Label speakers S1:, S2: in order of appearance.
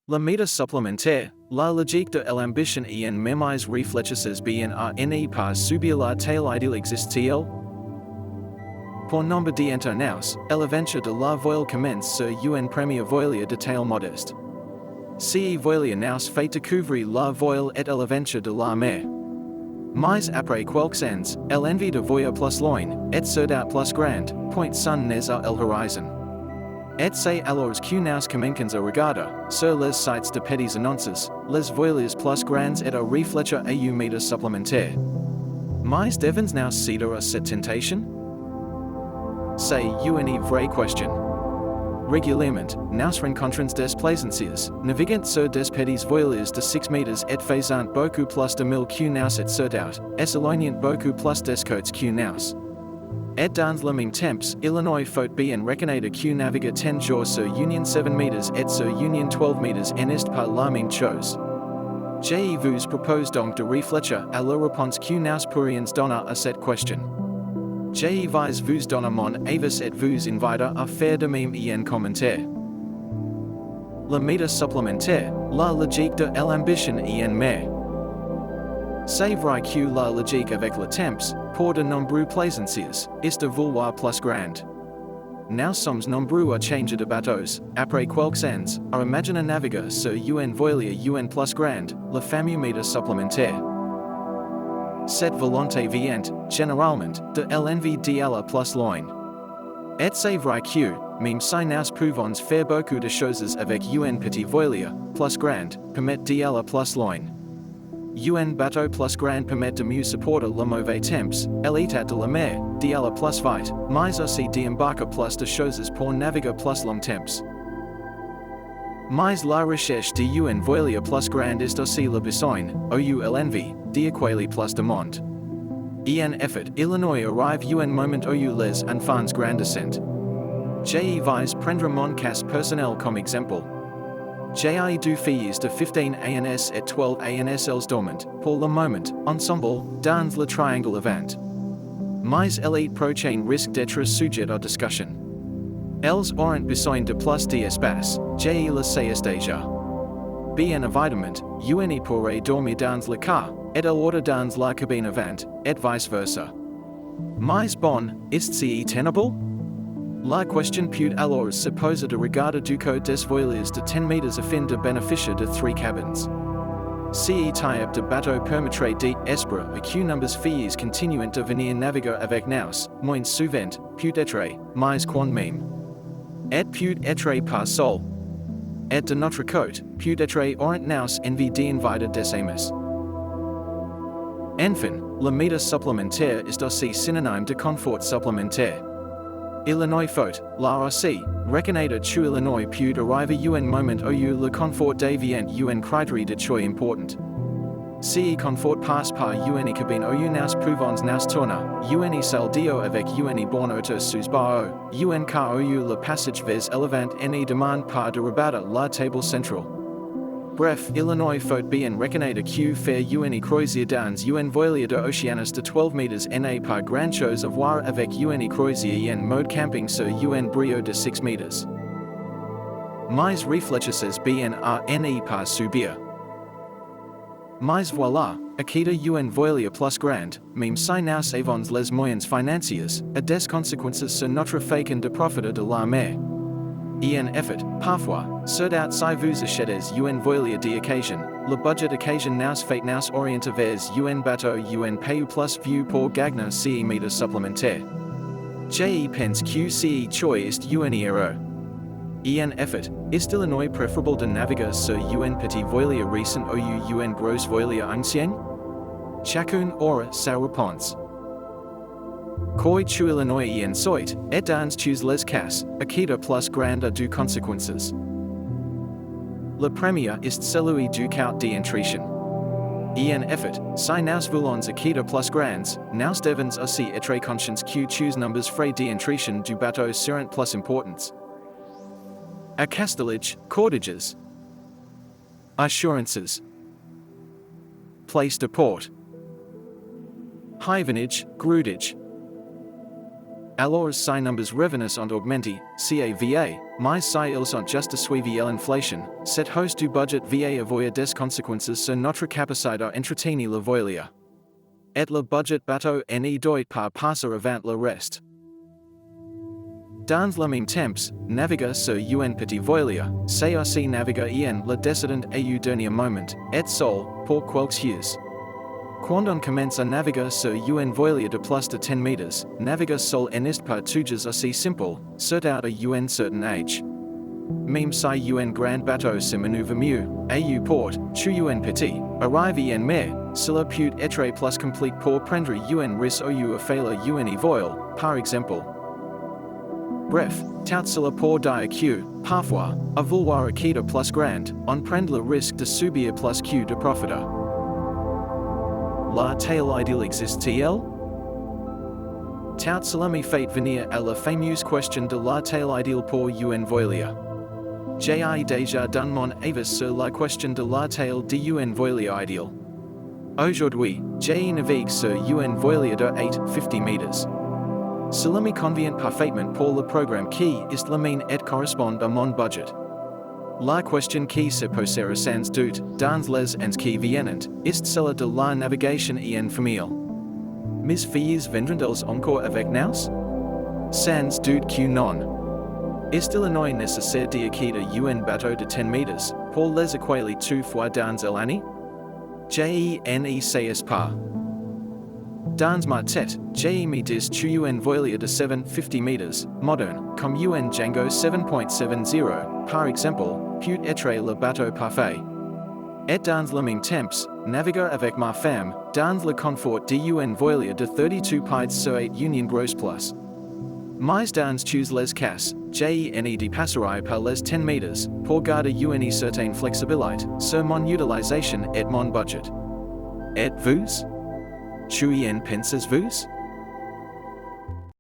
S1: La méthode supplémentaire, la logique de l'ambition en mémise réfléchisses bien à ne pas subir la telle idéal existe-t-il? Pour nombre d'internautes, l'aventure de la voile commence sur une première voile de taille modeste. Ce voile nous fait découvrir la voile et l'aventure de la mer. Mais après quelques ans, l'envie de voyager plus loin, et soudain plus grande, point son nez à l'horizon. Et c'est alors que nous commençons à regarder, sur les sites de petits annonces, les voiles plus grandes et à réfléchir à une méthode supplémentaire. Mais devons nous céder à cette tentation? C'est une vraie question. Régulièrement, nous rencontrons des plaisanciers, naviguant sur des petits voiles de 6 mètres et faisant beaucoup plus de mille que nous et surtout, s'éloignant beaucoup plus des côtes que nous. Et dans le même temps, Illinois faut bien reconnaître que naviguer 10 jours sur Union 7 mètres et sur Union 12 mètres n'est pas la même chose. Je vous propose donc de réfléchir à la réponse que nous pourrions donner à cette question. Je vais vous donner mon avis et vous inviter à faire de même en commentaire. La méthode supplémentaire, la logique de l'ambition en mer. C'est vrai que la logique avec le temps, pour de nombreux plaisanciers, est de vouloir plus grand. Nous sommes nombreux à changer de bateaux, après quelques années, à imaginer naviguer sur une voile plus grande, la fameuse méthode supplémentaire. Cette volonté vient, généralement, de l'envie d'aller plus loin. Et c'est vrai que, même si nous pouvons faire beaucoup de choses avec une petite voile, plus grande, permet d'aller plus loin. Un bateau plus grand permet de mieux supporter le mauvais temps, l'état de la mer, d'aller plus vite, mais aussi d'embarquer plus de choses pour naviguer plus longtemps. Mais la recherche de une voile plus grande est aussi le besoin, ou l'envie, d'acquérir plus de monde. En effet, Illinois arrive un moment où les enfants grandissent. Je vais prendre mon cas personnel comme exemple. J'ai deux filles de 15 ans et 12 ans elles dorment, pour le moment, ensemble, dans le triangle avant. Mais elles prochain risque d'être sujet à discussion. Elles auront besoin de plus d'espace, je le sais déjà. Bien évidemment, une pourrait dormir dans le car, et l'autre dans la cabine avant, et vice versa. Mais bon, est-ce tenable? La question peut alors se poser de regarder du côté des voiles de 10 mètres afin de bénéficier de 3 cabines. Ce type de bateau permettrait d'espérer que nombreuses filles continuent de venir naviguer avec nous, moins souvent, peut-être, mais quand même. Et peut-être pas seul. Et de notre côté, peut-être auront nous envie d'inviter des amis. Enfin, la méthode supplémentaire est aussi synonyme de confort supplémentaire. Illinois faut, là aussi, reconnaître que Illinois peut arriver un moment où le confort devient un critère de choix important. Ce confort passe par une cabine où nous pouvons nous tourner, une salle d'eau avec une bonne hauteur sous barreau, un car où le passage vers l'avant ne demande pas de rabattre la table centrale. Bref, Illinois faut bien reconnaître que faire une croisière dans une voile de Oceanus de 12 mètres n'est pas grand chose à voir avec une croisière en mode camping sur un brio de 6 mètres. Mais réfléchissez bien à ne pas subir. Mais voilà, acquérir une voile plus grande, même si nous avons les moyens financiers, a des conséquences sur notre façon de profiter de la mer. En effet, parfois, surtout si vous achetez une voile d'occasion, le budget d'occasion nous fait nous orienter vers un bateau un peu plus vieux pour gagner ce méthode supplémentaire. Je pense que ce choix est une erreur. En effet, est Illinois préférable de naviguer sur une petite voile récente ou une grosse voile ancienne? Chacun aura sa réponse. Koi tu Illinois en soit, et dans tous les cas, acquérir plus grande a deux conséquences. La première est celui du coût d'entrée. En effet, si nous voulons acquérir plus grands, nous devons aussi être conscients que les nombres frais d'entrée du bateau seront plus importants. Accastelage, cordages, assurances, place de port, hivenage, groudage. alors si numbers revenus ont augmenté, CAVA, mais si ils ont juste suivi l'inflation, cette hausse du budget va avoir des conséquences sur notre capacité à entretenir la voilia. Et le budget bateau ne doit pas passer avant le reste. Dans le même temps, naviguer sur un petit voilia, c'est aussi naviguer en le décident au dernier moment, et seul, pour quelques heures. Quand on commence à naviguer sur un voilia de plus de 10 mètres, naviguer seul n'est pas toujours aussi simple, surtout à un certain âge. Même si un grand bateau se manœuvre mieux, au port, tu un petit, arrive en mer, cela peut être plus compliqué pour prendre un risque ou faire un voile, par exemple. Bref, tout cela pour dire que, parfois, à vouloir quitter plus grand, on prend le risque de subir plus que de profiter. La taille idéale existe-t-elle? Tout cela me fait venir à la fameuse question de la taille idéale pour un voilia. J'ai déjà donné mon avis sur la question de la taille d'un voilia idéal. Aujourd'hui, j'ai navigue sur un voilia de 850 mètres. Cela me convient parfaitement pour le programme qui est le mien et correspond à mon budget. La question qui se posera sans doute, dans les ans qui viennent, est celle de la navigation en famille. Mes filles viendront-elles encore avec nous? Sans doute que non. Est-il nécessaire de quitter un bateau de 10 mètres pour les accueillir 2 fois dans l'année? Je ne sais pas. Dans ma tête, j'ai me dis que un voilia de 750 mètres, moderne, comme un Django 7.70, par exemple, peut être le bateau parfait. Et dans le même temps, naviguer avec ma femme, dans le confort d'un voilia de 32 pieds serait une grosse plus. Mais dans tous les cas, je ne dépasserai pas les 10 mètres, pour garder une certaine flexibilité sur mon utilisation et mon budget. Et vous? Tu en pensez-vous?